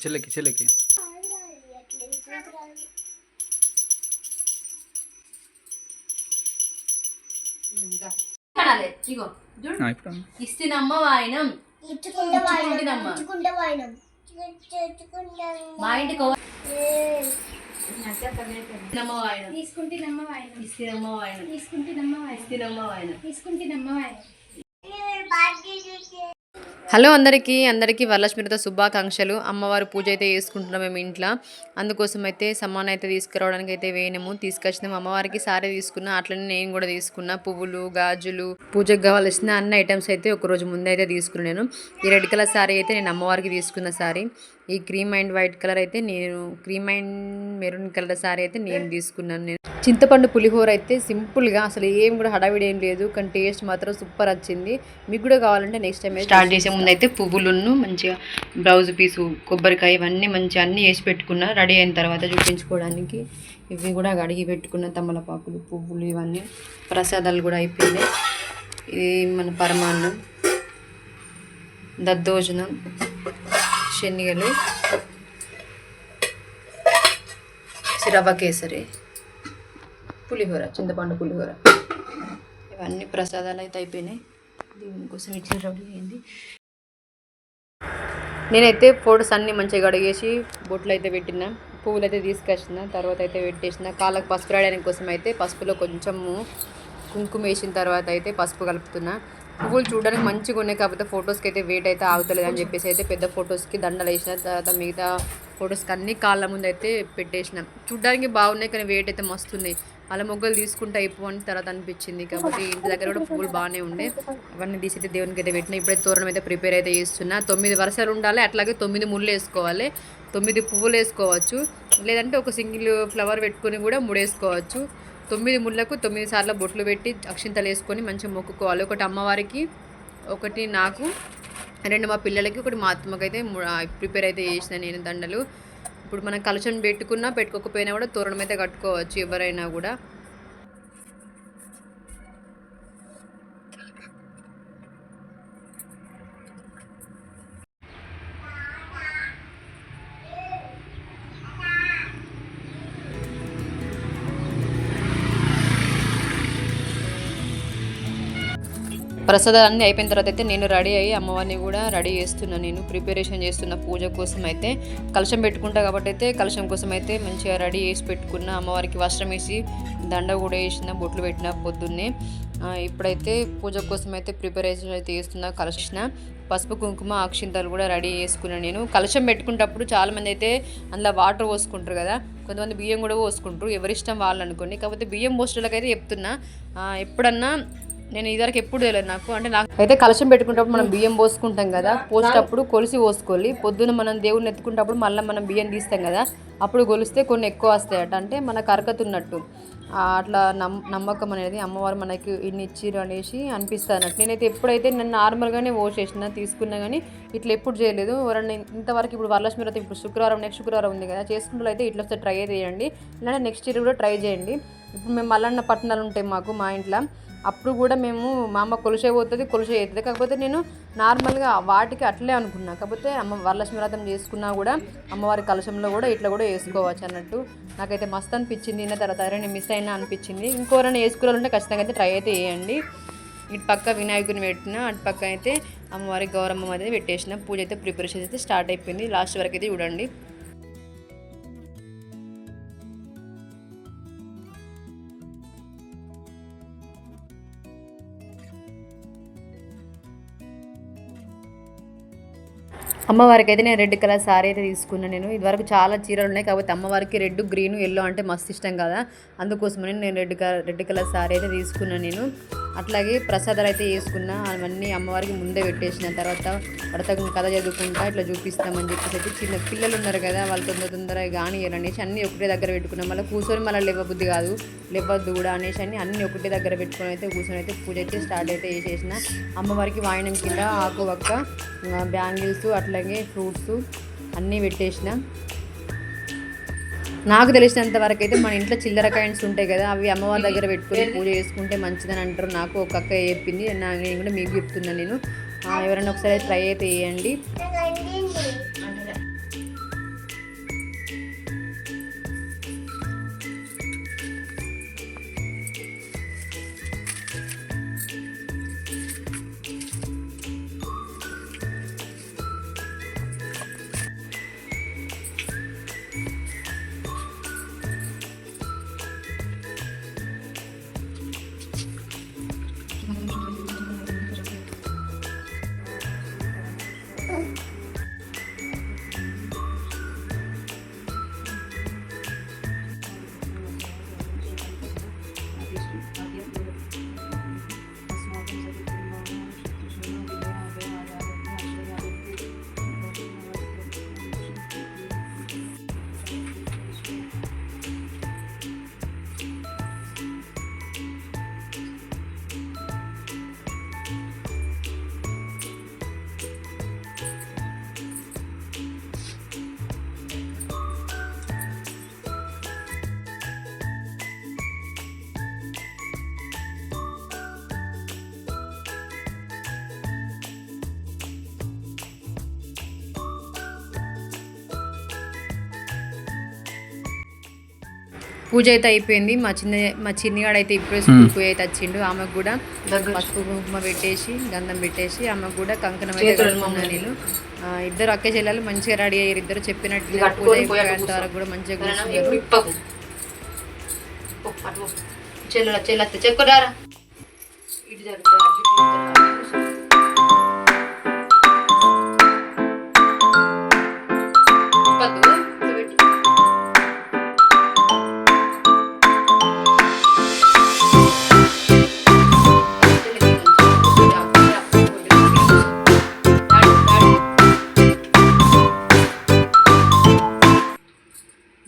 చెల్లెకి చెల్లెకి ఇస్తినమ్మ వాయినం మా ఇంటికి హలో అందరికీ వరలక్ష్మితో శుభాకాంక్షలు. అమ్మవారి పూజ అయితే చేసుకుంటున్నాం మేము ఇంట్లో. అందుకోసం అయితే సమ్మాన్ అయితే తీసుకురావడానికి అయితే వేయనము తీసుకొచ్చినాము. అమ్మవారికి సారీ తీసుకున్నా, అట్లనే నేను కూడా తీసుకున్నా. పువ్వులు, గాజులు, పూజకు కావాల్సిన అన్ని ఐటమ్స్ అయితే ఒకరోజు ముందు అయితే తీసుకున్నాను. ఈ రెడ్ కలర్ సారీ అయితే నేను అమ్మవారికి తీసుకున్న సారీ. ఈ క్రీమ్ అండ్ వైట్ కలర్ అయితే నేను, cream and maroon colour sorry అయితే నేను తీసుకున్నాను. నేను చింతపండు పులిహోర అయితే సింపుల్గా, అసలు ఏం కూడా హడావిడి ఏం లేదు, కానీ టేస్ట్ మాత్రం సూపర్ వచ్చింది. మీకు కూడా కావాలంటే నెక్స్ట్ టైం స్టార్ట్ చేసే ముందు అయితే పువ్వులను మంచిగా బ్లౌజ్ పీసు, కొబ్బరికాయ ఇవన్నీ మంచిగా అన్నీ వేసి పెట్టుకున్నా. రెడీ అయిన తర్వాత చూపించుకోవడానికి ఇవి కూడా కడిగి పెట్టుకున్న. తమలపాకులు, పువ్వులు ఇవన్నీ ప్రసాదాలు కూడా అయిపోయినాయి. ఇది మన పరమాన్నం, దద్దోజనం, శనగలు, రవ్వ కేసరి, పులిహోర, చింతపండు పులిహోర, ఇవన్నీ ప్రసాదాలు అయితే అయిపోయినాయి. దీనికోసం ఇట్లా రెడీ అయింది. నేనైతే ఫోటోస్ అన్నీ మంచిగా కడిగేసి బొట్లు అయితే పెట్టిన, పువ్వులు అయితే తీసుకొచ్చిన, తర్వాత అయితే పెట్టేసిన. కాళ్ళకు పసుపు రాయడానికి కోసం అయితే పసుపులో కొంచెము కుంకుమ వేసిన తర్వాత అయితే పసుపు కలుపుతున్నా. పువ్వులు చూడడానికి మంచిగా ఉన్నాయి, కాకపోతే ఫొటోస్కి అయితే వెయిట్ అయితే ఆగుతలేదు అని చెప్పేసి అయితే పెద్ద ఫొటోస్కి దండలు వేసిన. తర్వాత మిగతా ఫొటోస్కి అన్ని కాళ్ళ ముందు అయితే పెట్టేసిన. చూడడానికి బాగున్నాయి, కానీ వెయిట్ అయితే మస్తున్నాయి. అలా మొగ్గలు తీసుకుంటే అయిపోవని తర్వాత అనిపించింది. కాబట్టి ఇంటి దగ్గర కూడా పువ్వులు బాగానే ఉండే, అవన్నీ తీసి అయితే దేవునికి అయితే పెట్టిన. ఇప్పుడైతే తోరణం అయితే ప్రిపేర్ అయితే చేస్తున్నా. 9 వరుసలు ఉండాలి, అట్లాగే 9 ముళ్ళు వేసుకోవాలి. 9 పువ్వులు వేసుకోవచ్చు, లేదంటే ఒక సింగిల్ ఫ్లవర్ పెట్టుకొని కూడా 3 వేసుకోవచ్చు. 9 ముళ్ళకు 9 సార్లు బొట్లు పెట్టి అక్షింతలు వేసుకొని మంచిగా మొక్కుకోవాలి. ఒకటి అమ్మవారికి, ఒకటి నాకు, 2 మా పిల్లలకి, ఒకటి మా అత్తమ్మకి అయితే ప్రిపేర్ అయితే చేసిన నేను దండలు. ఇప్పుడు మనం కలశం పెట్టుకున్నా పెట్టుకోకపోయినా కూడా తోరణం అయితే కట్టుకోవచ్చు ఎవరైనా కూడా. ప్రసాదాలు అన్నీ అయిపోయిన తర్వాత అయితే నేను రెడీ అయ్యి అమ్మవారిని కూడా రెడీ చేస్తున్నాను. నేను ప్రిపరేషన్ చేస్తున్న పూజ కోసం అయితే. కలశం పెట్టుకుంటా కాబట్టి అయితే కలశం కోసం అయితే మంచిగా రెడీ చేసి పెట్టుకున్న. అమ్మవారికి వస్త్రం వేసి దండ కూడా వేసిన, బొట్లు పెట్టిన పొద్దున్నే. ఇప్పుడైతే పూజ కోసం అయితే ప్రిపరేషన్ అయితే చేస్తున్నా. కలశన పసుపు, కుంకుమ, అక్షింతలు కూడా రెడీ చేసుకున్నాను. నేను కలశం పెట్టుకునేటప్పుడు చాలామంది అయితే అందులో వాటర్ పోసుకుంటారు కదా, కొంతమంది బియ్యం కూడా పోసుకుంటారు, ఎవరిష్టం వాళ్ళు అనుకోండి. కాకపోతే బియ్యం పోసేటోళ్ళకైతే చెప్తున్నా, ఎప్పుడన్నా నేను ఇదివరకు ఎప్పుడు తెలియదు నాకు, అంటే నాకు అయితే కలశం పెట్టుకునేటప్పుడు మనం బియ్యం పోసుకుంటాం కదా, పోసేటప్పుడు కొలిసి పోసుకోవాలి. పొద్దున మనం దేవుడిని ఎత్తుకునేటప్పుడు మళ్ళీ మనం బియ్యం తీస్తాం కదా, అప్పుడు కొలిస్తే కొన్ని ఎక్కువ వస్తాయట, అంటే మనకు అరకతున్నట్టు. అట్లా నమ్మకం అనేది. అమ్మవారు మనకి ఇన్ని ఇచ్చిరు అనేసి అనిపిస్తుంది అన్నట్టు. నేనైతే ఎప్పుడైతే నేను నార్మల్గానే పోసేసిన, తీసుకున్నా, కానీ ఇట్లా ఎప్పుడు చేయలేదు. ఎవరన్నా ఇంతవరకు ఇప్పుడు వరలక్ష్మి వ్రతం ఇప్పుడు శుక్రవారం, నెక్స్ట్ శుక్రవారం ఉంది కదా, చేసుకుంటూ అయితే ఇట్లా వస్తే ట్రై చేయండి, ఇలాంటి నెక్స్ట్ ఇయర్ కూడా ట్రై చేయండి. ఇప్పుడు మేము మల్లన్న పట్టణాలు ఉంటాయి మాకు మా ఇంట్లో, అప్పుడు కూడా మేము మా అమ్మ కొలుసే పోతుంది, కొలుసే అవుతుంది. కాకపోతే నేను నార్మల్గా వాటికి అట్లే అనుకున్నా. కాకపోతే వరలక్ష్మి వ్రతం చేసుకున్నా కూడా అమ్మవారి కలశంలో కూడా ఇట్లా కూడా వేసుకోవచ్చు అన్నట్టు. నాకైతే మస్తు అనిపించింది. నిన్న తర్వాత నేను మిస్ అయినా అనిపించింది. ఇంకోరైనా వేసుకోవాలంటే ఖచ్చితంగా అయితే ట్రై అయితే వేయండి. ఇటు పక్క వినాయకుని పెట్టిన, అటు పక్క అయితే అమ్మవారి గౌరమ్మ అయితే పెట్టేసిన. పూజ అయితే ప్రిపరేషన్ అయితే స్టార్ట్ అయిపోయింది. లాస్ట్ వరకు అయితే చూడండి. అమ్మవారికి అయితే నేను రెడ్ కలర్ సారీ అయితే తీసుకున్నాను. నేను ఇదివరకు చాలా చీరలు ఉన్నాయి, కాకపోతే అమ్మవారికి రెడ్, గ్రీన్, ఎల్లో అంటే మస్తు ఇష్టం కదా, అందుకోసమని నేను రెడ్ కలర్ సారీ అయితే తీసుకున్నాను. నేను అట్లాగే ప్రసాదాలు అయితే వేసుకున్నా. అవన్నీ అమ్మవారికి ముందే పెట్టేసిన. తర్వాత వ్రతం కథ చదువుకుంటా ఇట్లా చూపిస్తామని చెప్పేసి అయితే చిన్న పిల్లలు ఉన్నారు కదా, వాళ్ళు తొందరగా కానియరనేసి అన్నీ ఒకటే దగ్గర పెట్టుకున్నాం. మళ్ళీ కూర్చొని మళ్ళీ లేవబుద్ధి కాదు, లేవద్దు కూడా అనేసి అన్నీ ఒకటే దగ్గర పెట్టుకొని అయితే కూర్చొని అయితే పూజ అయితే స్టార్ట్ అయితే చేసేసిన. అమ్మవారికి వాయనం కింద ఆకు వక్క, బ్యాంగిల్స్, అట్లాగే ఫ్రూట్స్ అన్నీ పెట్టేసిన. నాకు తెలిసినంత వరకు అయితే మన ఇంట్లో చిల్లర కాయిన్స్ ఉంటాయి కదా, అవి అమ్మవారి దగ్గర పెట్టుకొని పూజ చేసుకుంటే మంచిదని అంటారు. నాకు ఒక అక్క చెప్పింది, నేను కూడా మీకు చెప్తున్నాను. నేను ఎవరైనా ఒకసారి ట్రై అయితే చేయండి. పూజ అయితే అయిపోయింది. మా చిన్నగాడు అయితే ఇప్పుడే స్కూల్కి పోయి అయితే వచ్చిండు. ఆమెకు కూడా పసుపు కుంకుమ పెట్టేసి గంధం పెట్టేసి ఆమెకు కూడా కంకణం అయితే కడుతున్నా నేను. ఇద్దరు అక్క చెల్లెలు మంచిగా రెడీ అయ్యారు. ఇద్దరు చెప్పినట్టు పూజ అయిపోయేంత వరకు కూడా మంచిగా కూర్చున్నారు. చెల్లెత్త చెక్కడారా ఇటు జరుగుతా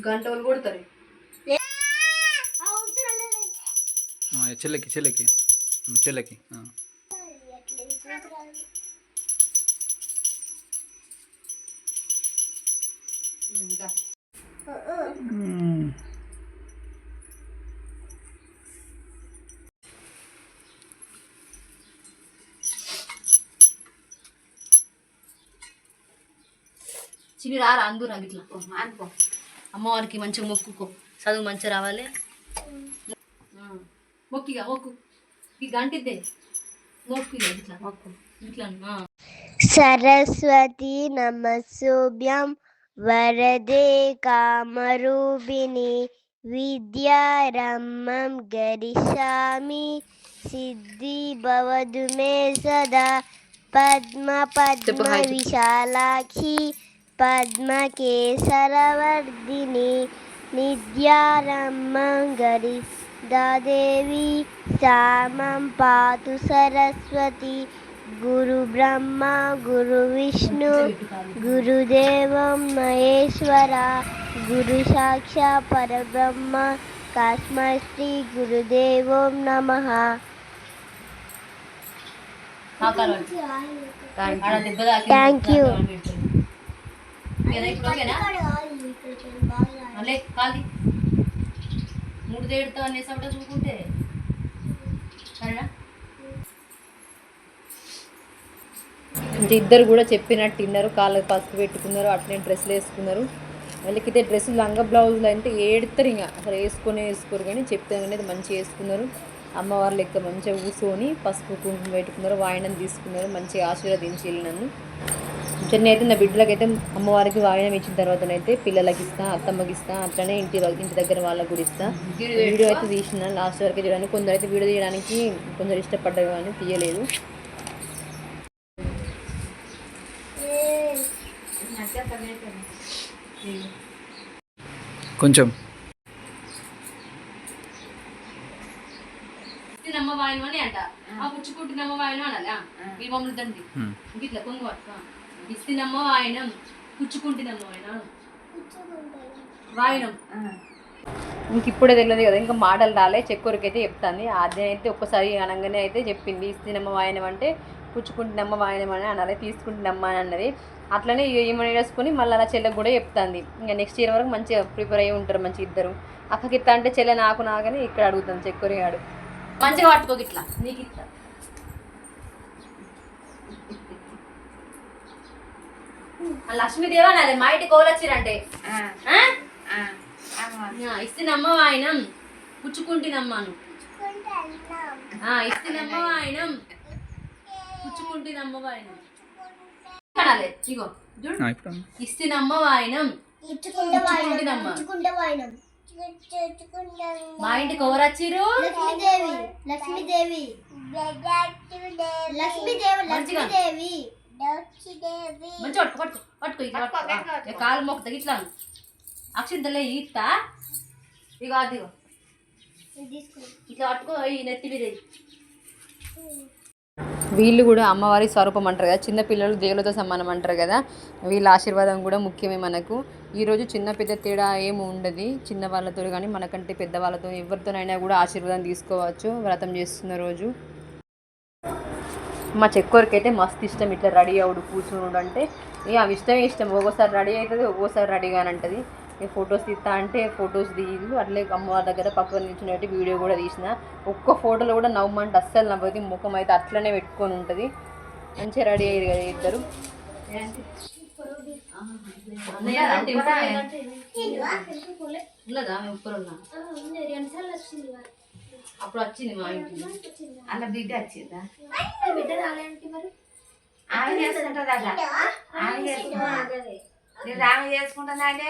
గంటలు కొడతారు. చెల్లెకి చెల్లెకి చెల్లెకి చిన్ని రారా అందరు ఇట్లా అనుకో అమ్మవారికి మంచిగా మొక్కుకో చదువు మంచిగా రావాలి. మొక్కిగా మొక్కు ఈ గంటిద్దే మొక్కు ఇట్లా మొక్కు ఇట్లా. సరస్వతి నమస్సుభ్యం వరదే కామరూపిణి విద్యారంభం గరిష్యామి సిద్ధి భవతు మే సదా పద్మ పద్మ విశాలాక్షి పద్మకేసరవర్ధిని నిత్యారంభం గరిష్దాదేవి సామం పాతు సరస్వతి గురు బ్రహ్మ గురు విష్ణు గురుదేవం మహేశ్వర గురు సాక్షాత్ పరబ్రహ్మ తస్మై శ్రీ గురుదేవం నమః. Thank you. మూడు తేడుతో అనేసి చూసుకుంటే అంటే ఇద్దరు కూడా చెప్పినట్టు తిన్నారు. కాళ్ళకి పసుపు పెట్టుకున్నారు, అట్లనే డ్రెస్సులు వేసుకున్నారు. వాళ్ళకైతే డ్రెస్సులు లంగ బ్లౌజులు అంటే ఏడుతారు, ఇంకా అసలు వేసుకోరు. కానీ చెప్తే అనేది మంచిగా వేసుకున్నారు. అమ్మవారి లెక్క మంచిగా కూర్చొని పసుపు కుంకుమ పెట్టుకున్నారు, వాయనం తీసుకున్నారు, మంచిగా ఆశీర్వదించి నన్ను. చెన్నై అయితే నా బిడ్డలకైతే అమ్మవారికి వాయనం ఇచ్చిన తర్వాతనైతే పిల్లలకి ఇస్తా, అత్తమ్మకి ఇస్తా, అట్లనే ఇంటి దగ్గర వాళ్ళకి కూడా ఇస్తా. వీడియో అయితే తీసిన లాస్ట్ వరకు చేయడానికి. కొందరు అయితే వీడియో తీయడానికి కొందరు ఇష్టపడ్డారు కానీ తీయలేదు. కొంచెం నమ్మ వాయనం అని అంట, ఆ పుచ్చుకుంటు నమ్మ వాయనం అనాలి. ఈ మమ్మల్ని తండ్రి ఇట్లా కొంగు ఇస్తినమ్మ వాయనం పుచ్చుకుంటున్నమ్మ వాయనం. ఇంక ఇప్పుడే తెలియదు కదా, ఇంకా మాటలు రాలే. చెక్కూరికి అయితే చెప్తాను. ఆద్యం అయితే ఒక్కసారి అనగానే అయితే చెప్పింది ఇస్తినమ్మ వాయనం అంటే పుచ్చుకుంటున్నమ్మ వాయనం అని అనాలి, తీసుకుంటున్నమ్మ అని అన్నది. అట్లనే ఏమని వేసుకొని మళ్ళీ అలా చెల్లెకి కూడా చెప్తాంది. ఇంకా నెక్స్ట్ ఇయర్ వరకు మంచిగా ప్రిపేర్ అయ్యి ఉంటారు మంచిగా ఇద్దరు. అక్కకి ఇట్లా అంటే చెల్లె నాకని ఇక్కడ అడుగుతాను. చెక్కూరి ఆడు మంచిగా పట్టుకోకి ఇట్లా నీకు ఇట్లా లక్ష్మీదేవి అనాలి. మా ఇంటికి కోలొచ్చిరంటే ఇస్తినమ్మ వాయనం పుచ్చుకుంటున్నమ్మను ఇస్తినమ్మ వాయనం పుచ్చుకుంటున్నమ్మ వాయనం అనాలి. ఇగో ఇస్తినమ్మ వాయనం పుచ్చుకుంటున్నమ్మ. మా ఇంటికి ఎవరు వచ్చిర్రు? లక్ష్మీదేవి. మంచిగా పట్టుకో ఇట్లా కాలు మొక్క ఇట్లా అక్షింతలే ఇస్తా. ఇక అదిగో ఇట్లా పట్టుకో ఈ నెత్తి మీద. వీళ్ళు కూడా అమ్మవారి స్వరూపం అంటారు కదా, చిన్నపిల్లలు దేవులతో సమానం అంటారు కదా. వీళ్ళ ఆశీర్వాదం కూడా ముఖ్యమే మనకు. ఈరోజు చిన్న పెద్ద తేడా ఏమి ఉండదు. చిన్న వాళ్ళతో కానీ మనకంటే పెద్దవాళ్ళతో ఎవరితోనైనా కూడా ఆశీర్వాదం తీసుకోవచ్చు వ్రతం చేస్తున్న రోజు. మా చెక్కోరికి అయితే మస్తు ఇష్టం ఇట్లా రెడీ అవుడు కూర్చున్నాడు అంటే. అవి ఇష్టమే ఇష్టం. ఒక్కోసారి రెడీ అవుతుంది, ఒక్కోసారి రెడీగాని అంటుంది. ఫొటోస్ తీస్తా అంటే ఫొటోస్ తీయదు. అట్లే అమ్మవారి దగ్గర పక్కన నిల్చున్నట్టు వీడియో కూడా తీసిన. ఒక్క ఫోటోలో కూడా నవ్వమంటే అస్సలు నవ్వదు. ముఖం అయితే అట్లనే పెట్టుకొని ఉంటుంది. మంచిగా రెడీ అయ్యారు కదా ఇద్దరు. ఉన్నదా ఉప్పులు ఉన్నా అప్పుడు వచ్చింది మా ఇంటికి అలా బిడ్డ వచ్చిందా ఆమె చేసుకుంటుందట ఆమె చేసుకుంటా నేను ఆమె చేసుకుంటానంటే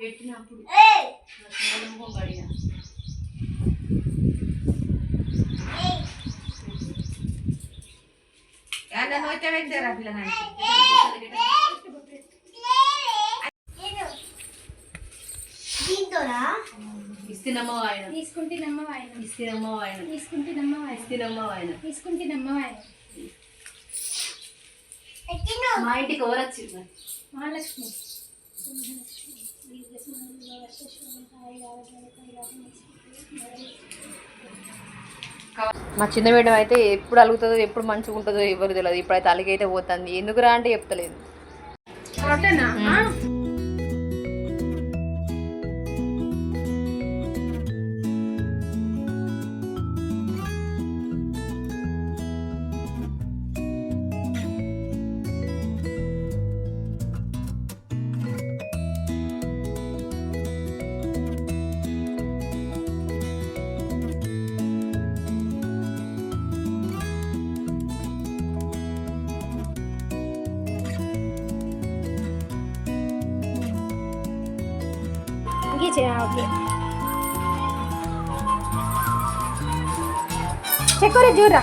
పెట్టినప్పుడు వచ్చే పెట్టారా పిల్లగానికి ఇస్తున్నమ్మ ఆయన తీసుకుంటున్నమ్మ ఆయన ఇస్తున్నమ్మ ఆయన తీసుకుంటున్నమ్మ ఆయన ఇస్తున్నమ్మ ఆయన తీసుకుంటున్నమ్మ ఆయన మా ఇంటికి ఎవరు వచ్చింది మహాలక్ష్మి మా చిన్న మేడం అయితే ఎప్పుడు అలుగుతుందో ఎప్పుడు మంచిగా ఉంటుందో ఎవరు తెలియదు. ఇప్పుడైతే అలిగైతే పోతుంది. ఎందుకురా అంటే చెప్తలేదు. ఓకే చెక్కరే చూడరా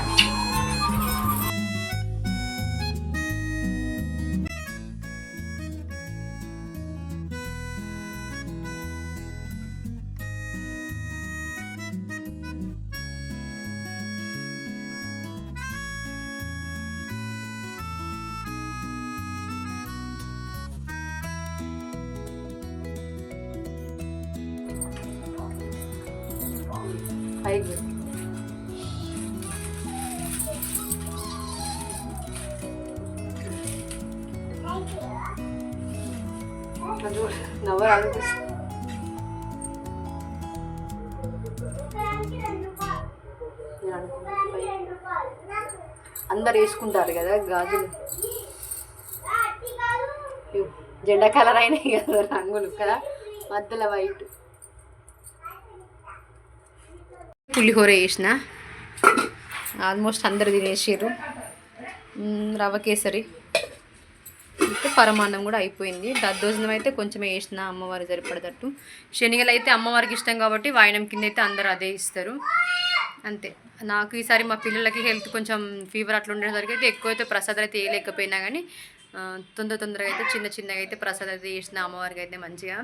పైకి నవ్వరు అనిపిస్తుంది. అందరు వేసుకుంటారు కదా గాజులు. జెండా కలర్ అయినాయి కదా రంగులు కదా, మధ్యలో వైట్. పులిహోర వేసిన ఆల్మోస్ట్ అందరు తినేసారు. రవ్వ కేసరి అయితే పరమాన్నం కూడా అయిపోయింది. దద్దోజనం అయితే కొంచెం వేసిన అమ్మవారి సరిపడేటట్టు. శనగలు అయితే అమ్మవారికి ఇష్టం కాబట్టి వాయనం కింద అయితే అందరూ అదే ఇస్తారు అంతే. నాకు ఈసారి మా పిల్లలకి హెల్త్ కొంచెం ఫీవర్ అట్లా ఉండేసరికి అయితే ఎక్కువ అయితే ప్రసాదం అయితే వేయలేకపోయినా కానీ తొందరగా అయితే చిన్నగా అయితే ప్రసాదం అయితే చేసిన అమ్మవారికి అయితే మంచిగా.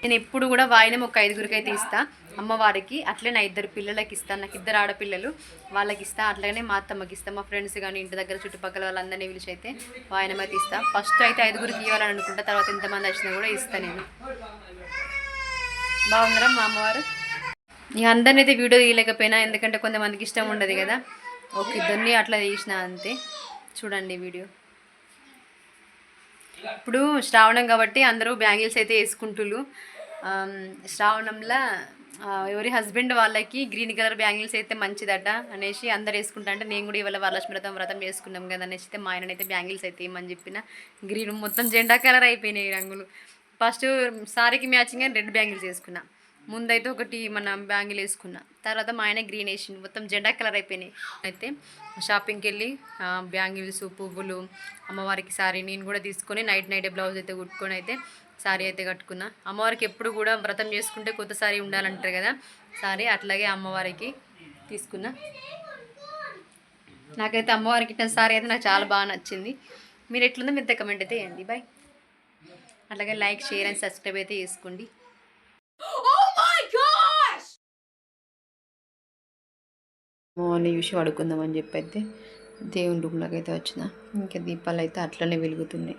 నేను ఎప్పుడు కూడా వాయినం ఒక 5గురికి అయితే ఇస్తా అమ్మవారికి. అట్లే నా 2 పిల్లలకి ఇస్తాను. నాకు 2 ఆడపిల్లలు, వాళ్ళకి ఇస్తా. అట్లనే మా అత్తమ్మకి ఇస్తాను. మా ఫ్రెండ్స్ కానీ ఇంటి దగ్గర చుట్టుపక్కల వాళ్ళందరినీ పిలిచి అయితే వాయినం అయితే ఇస్తా. ఫస్ట్ అయితే 5గురికి ఇవ్వాలని అనుకుంటా, తర్వాత ఎంతమంది వచ్చినా కూడా ఇస్తాను నేను. బాగుందరా మా అమ్మవారు? ఇక అందరినీ అయితే వీడియో తీయలేకపోయినా, ఎందుకంటే కొంతమందికి ఇష్టం ఉండదు కదా. ఒక 2 అట్లా తీసిన అంతే. చూడండి వీడియో. ఇప్పుడు శ్రావణం కాబట్టి అందరూ బ్యాంగిల్స్ అయితే వేసుకుంటున్నారు. శ్రావణంలో ఎవరి హస్బెండ్ వాళ్ళకి గ్రీన్ కలర్ బ్యాంగిల్స్ అయితే మంచిదట అనేసి అందరు వేసుకుంటా. అంటే నేను కూడా ఇవాళ వరలక్ష్మి వ్రతం చేసుకున్నాం కదా అనేసి అయితే మా ఆయననైతే బ్యాంగిల్స్ అయితే ఏమని చెప్పిన. గ్రీన్ మొత్తం జెండా కలర్ అయిపోయినాయి రంగులు. ఫస్ట్ సారీకి మ్యాచింగ్గా రెడ్ బ్యాంగిల్స్ వేసుకున్నా. ముందైతే ఒకటి మన బ్యాంగిల్ వేసుకున్నా. తర్వాత మా ఆయన గ్రీన్ వేసింది. మొత్తం జెండా కలర్ అయిపోయినాయి. అయితే షాపింగ్కి వెళ్ళి బ్యాంగిల్స్, పువ్వులు, అమ్మవారికి సారీ నేను కూడా తీసుకొని నైట్ బ్లౌజ్ అయితే కుట్టుకొని అయితే సారీ అయితే కట్టుకున్నా. అమ్మవారికి ఎప్పుడు కూడా వ్రతం చేసుకుంటే కొత్త సారీ ఉండాలంటారు కదా, సారీ అట్లాగే అమ్మవారికి తీసుకున్నా. నాకైతే అమ్మవారికి ఇట్టిన సారీ అయితే నాకు చాలా బాగా నచ్చింది. మీరు ఎట్లుందో మీరు కమెంట్ అయితే వేయండి. బాయ్. అట్లాగే లైక్, షేర్ అండ్ సబ్స్క్రైబ్ అయితే చేసుకోండి. అమ్మవారిని చూసి పడుకుందామని చెప్పి అయితే దేవుని రూమ్లోకి అయితే వచ్చిన. ఇంకా దీపాలు అయితే అట్లనే వెలుగుతున్నాయి.